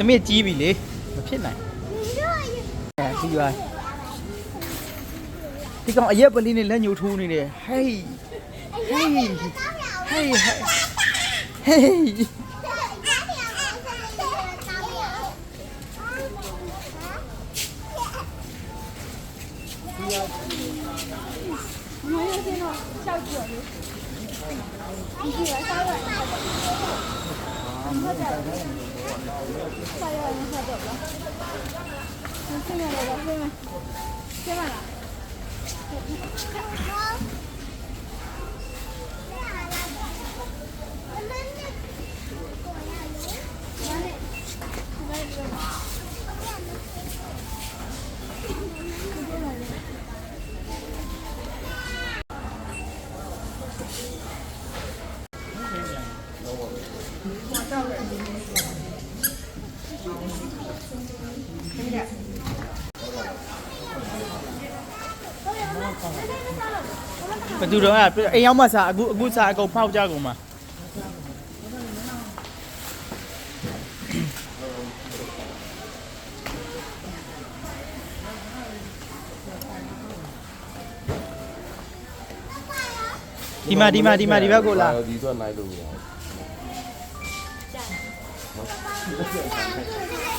သမီးကြီးပြီလေမဖြစ်နိုင်ပြီးပါဒီကောင်အရက်ပလီနဲ့လက်ညှိုးထိုးနေတယ်ဟေးဟေးဟေးဟေးဟေးဘယ်သူတော့အိမ်ရောက်မှစားအခုစားအကုန်ဖောက်ကြကုန်မှာဒီမှာဒီဘက်ကိုလာဒီတော့နိုင်လို့မရဘူး